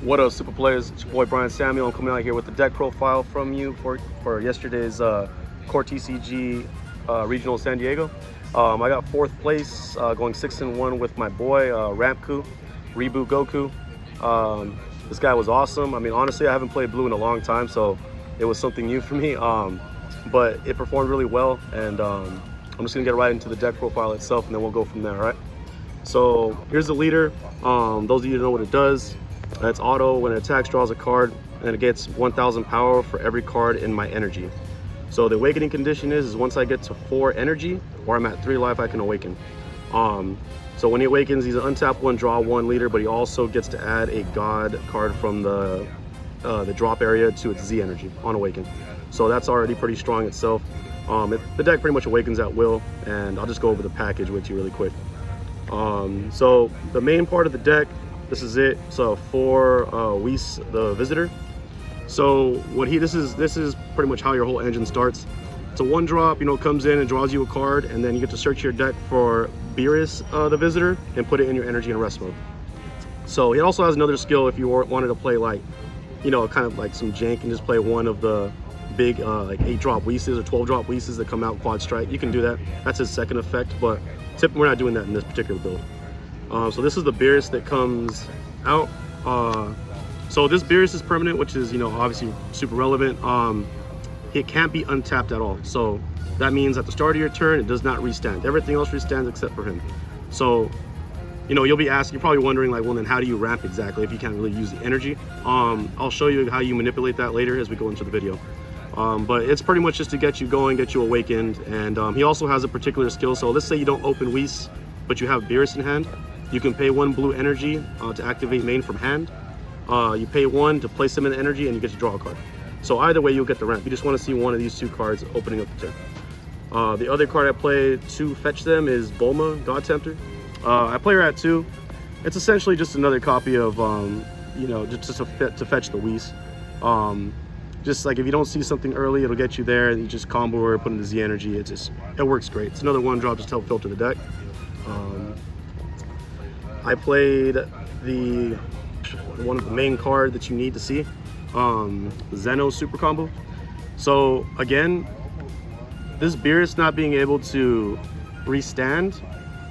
What up, Super Players? It's your boy Bryan Samuel. I'm coming out here with the deck profile from you for yesterday's CoreTCG Regional San Diego. I got 4th place, going 6-1 with my boy Rampku, Reboot Goku. This guy was awesome. I mean, honestly, I haven't played blue in a long time, so it was something new for me. But it performed really well, and I'm just gonna get right into the deck profile itself, and then we'll go from there. All right. So here's the leader. Those of you who know what it does. That's auto. When it attacks, draws a card, and it gets 1000 power for every card in my energy. So the awakening condition is once I get to 4 energy, or I'm at 3 life, I can awaken. So when he awakens, he's an untap 1, draw 1 leader, but he also gets to add a god card from the drop area to its Z energy on awaken. So that's already pretty strong itself. The deck pretty much awakens at will, and I'll just go over the package with you really quick. So the main part of the deck, this is it. So for Whis, the visitor. So this is pretty much how your whole engine starts. It's a 1-drop, you know, comes in and draws you a card, and then you get to search your deck for Beerus, the visitor, and put it in your energy and rest mode. So he also has another skill if you wanted to play like, you know, kind of like some jank and just play one of the big like 8-drop Whis or 12-drop Whis that come out quad strike. You can do that. That's his second effect, but we're not doing that in this particular build. So this is the Beerus that comes out. So this Beerus is permanent, which is, you know, obviously super relevant. It can't be untapped at all. So that means at the start of your turn, it does not restand. Everything else restands except for him. So, you know, you'll be asking, you're probably wondering like, well, then how do you ramp exactly if you can't really use the energy? I'll show you how you manipulate that later as we go into the video. But it's pretty much just to get you going, get you awakened. And he also has a particular skill. So let's say you don't open Whis, but you have Beerus in hand. You can pay 1 blue energy to activate main from hand. You pay 1 to place them in the energy, and you get to draw a card. So either way, you'll get the ramp. You just want to see one of these 2 cards opening up the turn. The other card I play to fetch them is Bulma, God Tempter. I play her at 2. It's essentially just another copy of, you know, just to fetch the Whis. Just like if you don't see something early, it'll get you there, and you just combo her, put in the Z energy. It works great. It's another 1-drop just to help filter the deck. I played one of the main card that you need to see, Zeno super combo. So again, this Beerus not being able to restand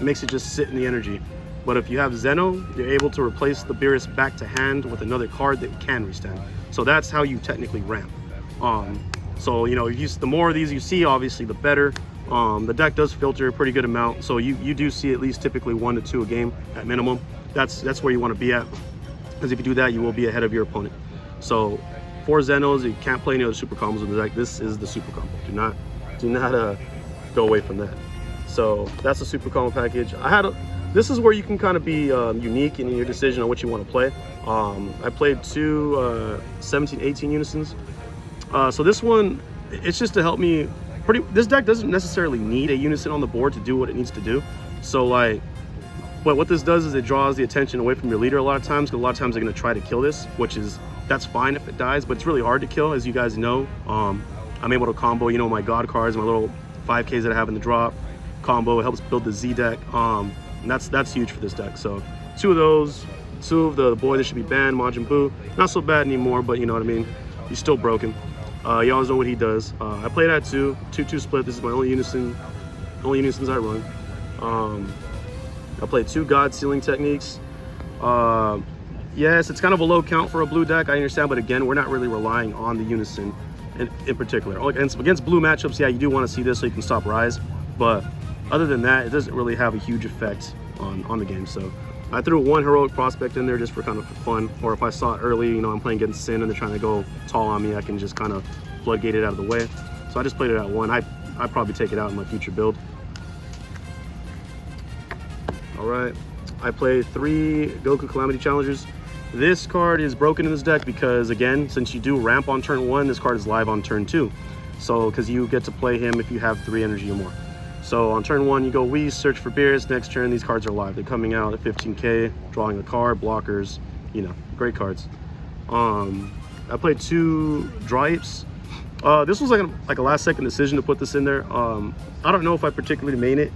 makes it just sit in the energy. But if you have Zeno, you're able to replace the Beerus back to hand with another card that can restand. So that's how you technically ramp. So, you know, the more of these you see, obviously the better. The deck does filter a pretty good amount, so you do see at least typically 1 to 2 a game at minimum. That's where you want to be at, because if you do that, you will be ahead of your opponent. So for Zenos, you can't play any other super combos in the deck. This is the super combo. Do not go away from that. So that's the super combo package. This is where you can kind of be unique in your decision on what you want to play. I played 2 17-18 Unisons. So this one, it's just to help me. This deck doesn't necessarily need a unison on the board to do what it needs to do. So like, but what this does is it draws the attention away from your leader a lot of times, because a lot of times they're going to try to kill this, that's fine if it dies, but it's really hard to kill, as you guys know. I'm able to combo, you know, my god cards, my little 5Ks that I have in the drop combo. It helps build the Z deck, and that's huge for this deck. So 2 of those, 2 of the boy that should be banned, Majin Buu, not so bad anymore, but you know what I mean. He's still broken. You always know what he does. I played at 2 split. This is my only unisons I run. I played 2 god sealing techniques. Yes, it's kind of a low count for a blue deck, I understand, but again, we're not really relying on the unison in particular. Against blue matchups, yeah, you do want to see this so you can stop Rise, but other than that, it doesn't really have a huge effect on the game. So I threw 1 heroic prospect in there just for kind of fun, or if I saw it early, you know, I'm playing against Sin and they're trying to go tall on me, I can just kind of floodgate it out of the way. So I just played it at 1. I'd probably take it out in my future build. All right, I played 3 Goku Calamity Challengers. This card is broken in this deck because, again, since you do ramp on turn 1, this card is live on turn 2. So, because you get to play him if you have 3 energy or more. So on turn 1, you go Whis, search for Beerus. Next turn, these cards are live. They're coming out at 15k, drawing a card, blockers, you know, great cards. I played 2 Dryapes. This was like a last second decision to put this in there. I don't know if I particularly main it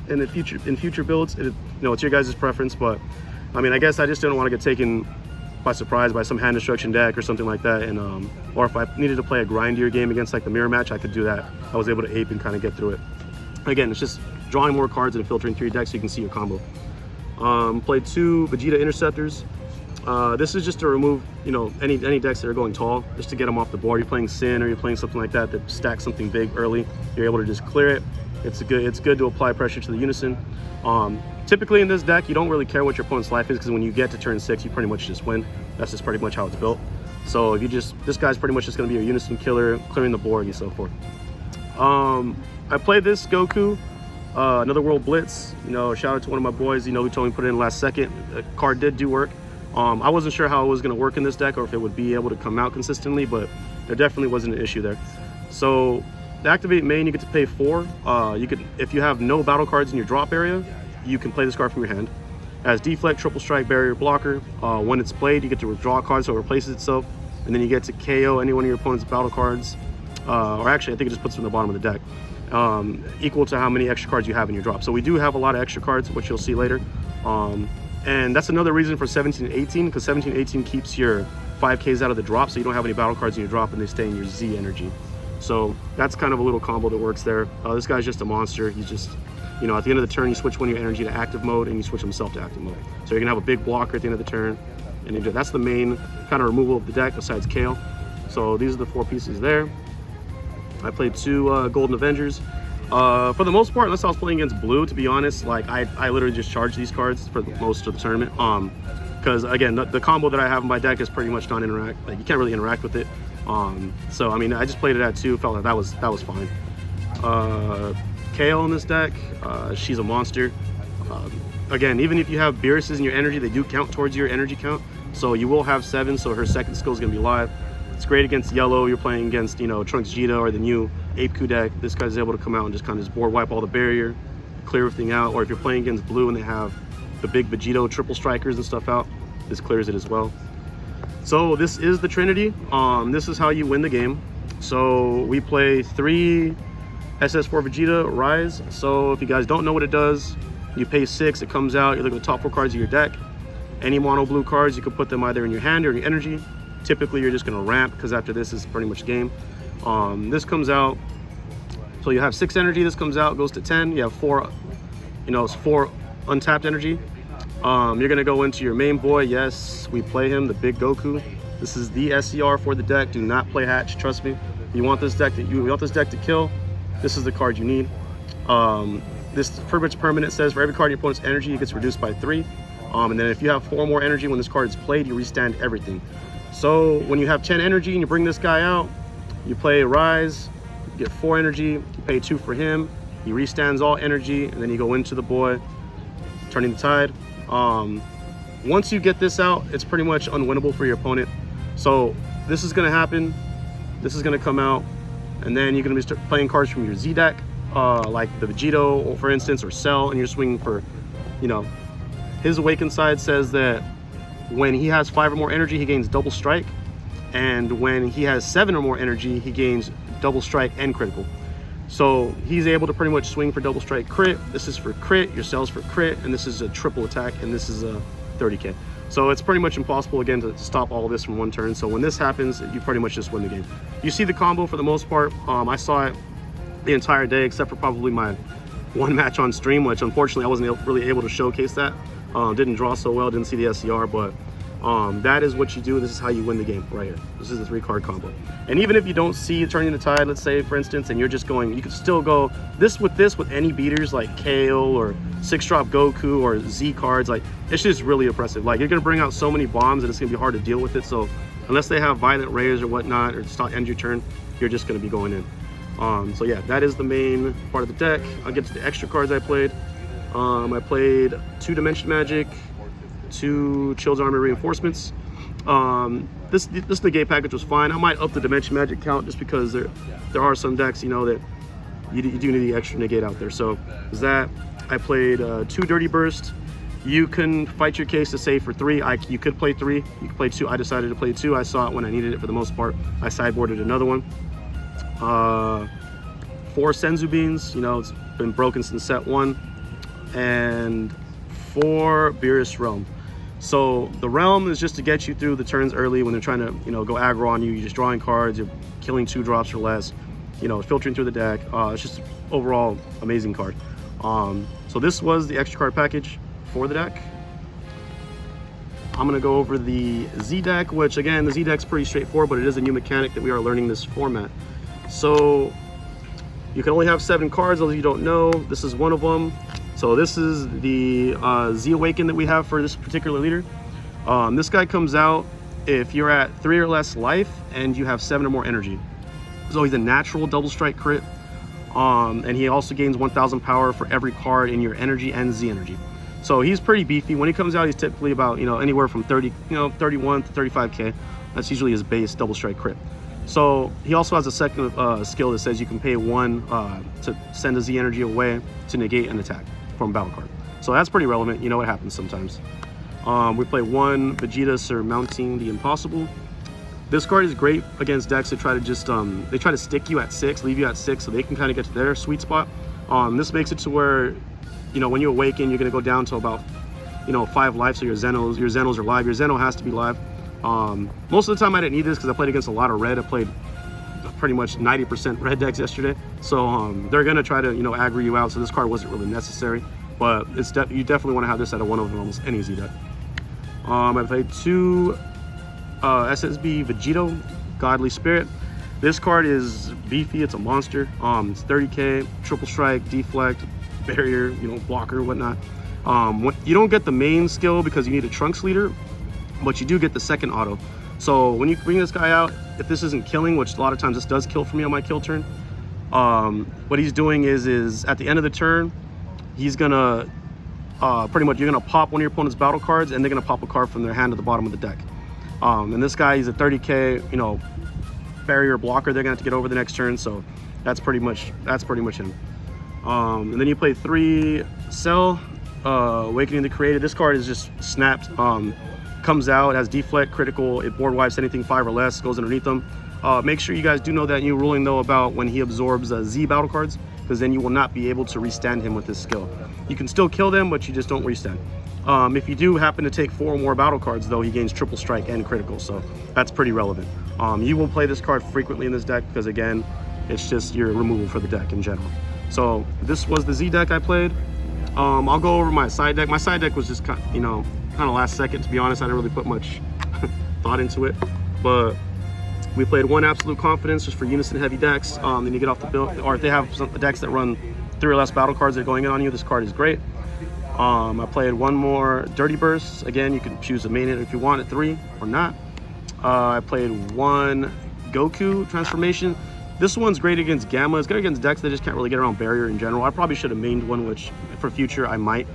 in future builds. You know, it's your guys' preference, but I mean, I guess I just didn't want to get taken by surprise by some hand destruction deck or something like that, and or if I needed to play a grindier game against like the mirror match, I could do that. I was able to ape and kind of get through it. Again, it's just drawing more cards and filtering through your deck so you can see your combo. Played 2 Vegeta Interceptors. This is just to remove, you know, any decks that are going tall, just to get them off the board. You're playing Sin or you're playing something like that that stacks something big early. You're able to just clear it. It's good to apply pressure to the Unison. Typically in this deck, you don't really care what your opponent's life is, because when you get to turn 6, you pretty much just win. That's just pretty much how it's built. So if you just, this guy's pretty much just going to be your Unison killer, clearing the board and so forth. I played this Goku, Another World Blitz. You know, shout out to one of my boys, you know, who told me to put it in last second. The card did do work. I wasn't sure how it was going to work in this deck, or if it would be able to come out consistently, but there definitely wasn't an issue there. So to activate main, you get to pay 4. You could, if you have no battle cards in your drop area, you can play this card from your hand. As deflect, triple strike, barrier, blocker. When it's played, you get to withdraw a card so it replaces itself, and then you get to KO any one of your opponent's battle cards. Or actually, I think it just puts them in the bottom of the deck, equal to how many extra cards you have in your drop. So we do have a lot of extra cards, which you'll see later. And that's another reason for 17 and 18, because 17 and 18 keeps your 5Ks out of the drop, so you don't have any battle cards in your drop and they stay in your Z energy. So that's kind of a little combo that works there. This guy's just a monster. He's just, you know, at the end of the turn, you switch one of your energy to active mode and you switch himself to active mode. So you're gonna have a big blocker at the end of the turn. And that's the main kind of removal of the deck besides Kale. So these are the 4 pieces there. I played 2 Golden Avengers. For the most part, unless I was playing against blue, to be honest, like I literally just charge these cards for most of the tournament. Because again, the combo that I have in my deck is pretty much non-interact. Like you can't really interact with it. So I mean, I just played it at 2. Felt like that was fine. Kale in this deck, she's a monster. Again, even if you have Beerus's in your energy, they do count towards your energy count. So you will have 7. So her second skill is gonna be live. It's great against yellow. You're playing against, you know, Trunks Vegeta or the new Rampku deck. This guy's able to come out and just kind of board wipe all the barrier, clear everything out. Or if you're playing against blue and they have the big Vegito triple strikers and stuff out, this clears it as well. So this is the Trinity. This is how you win the game. So we play 3 SS4 Vegeta Rise. So if you guys don't know what it does, you pay 6, it comes out, you look at the top 4 cards of your deck. Any mono blue cards, you can put them either in your hand or in your energy. Typically you're just gonna ramp, because after this is pretty much game. This comes out, so you have 6 energy, this comes out, goes to 10. You have 4, you know, it's 4 untapped energy. You're gonna go into your main boy. Yes, we play him, the big Goku. This is the SCR for the deck. Do not play hatch, trust me. You want this deck to kill, this is the card you need. This pretty much permanent says for every card in your opponent's energy, it gets reduced by 3. And then if you have 4 more energy when this card is played, you restand everything. So when you have 10 energy and you bring this guy out, you play Rise, you get 4 energy, you pay 2 for him, he restands all energy, and then you go into the boy, turning the tide. Once you get this out, it's pretty much unwinnable for your opponent. So this is gonna happen, this is gonna come out, and then you're gonna be playing cards from your Z deck, like the Vegito, for instance, or Cell, and you're swinging for, you know, his Awakened side says that when he has 5 or more energy, he gains double strike. And when he has 7 or more energy, he gains double strike and critical. So he's able to pretty much swing for double strike crit. This is for crit, your Cell's for crit, and this is a triple attack, and this is a 30K. So it's pretty much impossible, again, to stop all of this from one turn. So when this happens, you pretty much just win the game. You see the combo for the most part. I saw it the entire day, except for probably my 1 match on stream, which unfortunately I wasn't really able to showcase that. Didn't draw so well, didn't see the SCR, but that is what you do. This is how you win the game right here. This is the 3-card combo. And even if you don't see Turning the Tide, let's say, for instance, and you're just going, you could still go this with any beaters like Kale or 6-drop Goku or Z cards. Like, it's just really oppressive. Like, you're gonna bring out so many bombs and it's gonna be hard to deal with it. So unless they have Violent Rays or whatnot, or just end your turn, you're just gonna be going in. So yeah, that is the main part of the deck. I'll get to the extra cards I played. I played 2 Dimension Magic, 2 Chilled Armor Reinforcements. This negate package was fine. I might up the Dimension Magic count just because there are some decks, you know, that you do need the extra negate out there. So is that. I played 2 Dirty Burst. You can fight your case to save for 3. You could play 3. You could play 2. I decided to play 2. I saw it when I needed it for the most part. I sideboarded another one. 4 Senzu Beans. You know, it's been broken since set 1. And 4 Beerus Realm. So the Realm is just to get you through the turns early when they're trying to, you know, go aggro on you. You're just drawing cards, you're killing 2 drops or less, you know, filtering through the deck. It's just overall amazing card. So this was the extra card package for the deck. I'm gonna go over the Z deck, which again, the Z deck's pretty straightforward, but it is a new mechanic that we are learning this format. So you can only have 7 cards, those of you don't know. This is one of them. So this is the Z Awaken that we have for this particular leader. This guy comes out if you're at 3 or less life and you have 7 or more energy. So he's a natural double strike crit. And he also gains 1000 power for every card in your energy and Z energy. So he's pretty beefy. When he comes out, he's typically about, you know, anywhere from 31 to 35k. That's usually his base double strike crit. So he also has a second skill that says you can pay 1 to send a Z energy away to negate an attack from a battle card. So that's pretty relevant. You know, it happens sometimes. We play 1 Vegeta surmounting the impossible. This card is great against decks that try to just they try to stick you at 6, leave you at 6, so they can kind of get to their sweet spot. This makes it to where, you know, when you awaken, you're going to go down to about, you know, 5 life. So your Zenos are live. Your Zeno has to be live. Most of the time I didn't need this because I played against a lot of red. I played pretty much 90% red decks yesterday. So they're going to try to, you know, aggro you out. So this card wasn't really necessary, but it's you definitely want to have this out of one of almost any Z deck. I played 2 SSB Vegito, Godly Spirit. This card is beefy. It's a monster. It's 30k, triple strike, deflect, barrier, you know, blocker, whatnot. You don't get the main skill because you need a Trunks leader, but you do get the second auto. So when you bring this guy out, if this isn't killing, which a lot of times this does kill for me on my kill turn, what he's doing is at the end of the turn, he's gonna pretty much, you're gonna pop one of your opponent's battle cards and they're gonna pop a card from their hand to the bottom of the deck. And this guy, he's a 30k, you know, barrier blocker they're gonna have to get over the next turn. So that's pretty much him. And then you play 3 Cell, Awakening the Created. This card is just snapped. Comes out, has deflect, critical, it board wipes anything 5 or less, goes underneath them. Make sure you guys do know that new ruling though about when he absorbs Z battle cards, because then you will not be able to restand him with this skill. You can still kill them, but you just don't restand. If you do happen to take 4 or more battle cards though, he gains triple strike and critical, so that's pretty relevant. You will play this card frequently in this deck because again, it's just your removal for the deck in general. So this was the Z deck I played. I'll go over my side deck. My side deck was just kind of last second, to be honest. I didn't really put much thought into it, but we played 1 Absolute Confidence just for unison heavy decks. Then you get off the build, or if they have some decks that run 3 or less battle cards that are going in on you, this card is great. I played 1 more Dirty Burst. Again, you can choose to main it if you want at 3 or not. I played 1 Goku Transformation. This one's great against Gamma. It's good against decks that just can't really get around barrier in general. I probably should have mained one, which for future I might.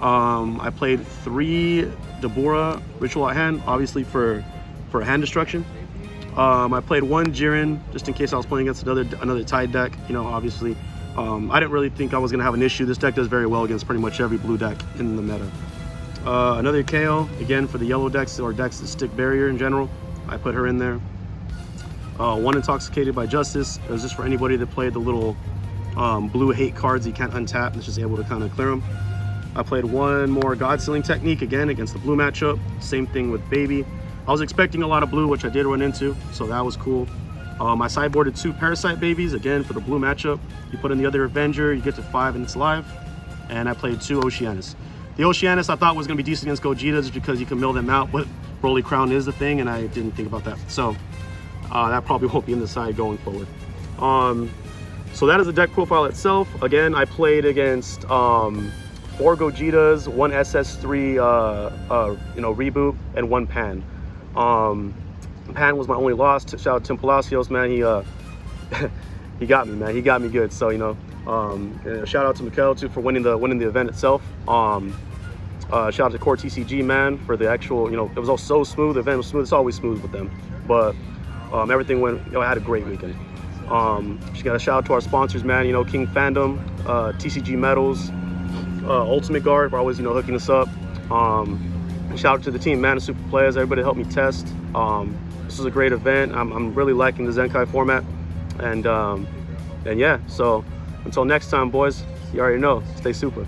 I played 3 Dabura Ritual at Hand, obviously for hand destruction. I played 1 Jiren just in case I was playing against another Tide deck. You know, obviously, I didn't really think I was gonna have an issue. This deck does very well against pretty much every blue deck in the meta. Another KO again for the yellow decks or decks that stick barrier in general. I put her in there. 1 Intoxicated by Justice. It was just for anybody that played the little blue hate cards you can't untap and it's just able to kind of clear them. I played 1 more God Sealing Technique again against the blue matchup. Same thing with Baby. I was expecting a lot of blue, which I did run into, so that was cool. I sideboarded 2 Parasite Babies again for the blue matchup. You put in the other Avenger, you get to 5 and it's live. And I played 2 Oceanus. The Oceanus I thought was going to be decent against Gogeta just because you can mill them out, but Broly Crown is the thing, and I didn't think about that. So that probably won't be in the side going forward. So that is the deck profile itself. Again, I played against 4 Gogetas, 1 SS3 reboot, and 1 Pan. Pan was my only loss. Shout out to Tim Palacios, man. He got me, man. He got me good. So shout out to Mikkel too for winning the event itself. Shout out to CoreTCG, man, for the actual, it was all so smooth. The event was smooth. It's always smooth with them, but everything went. I had a great weekend. Just got a shout out to our sponsors, man. King Fandom, TCG Metals, Ultimate Guard for always hooking us up. Shout out to the team, man, and Supah Playaz. Everybody helped me test. This was a great event. I'm really liking the Zenkai format, and yeah. So until next time, boys. You already know. Stay Supah.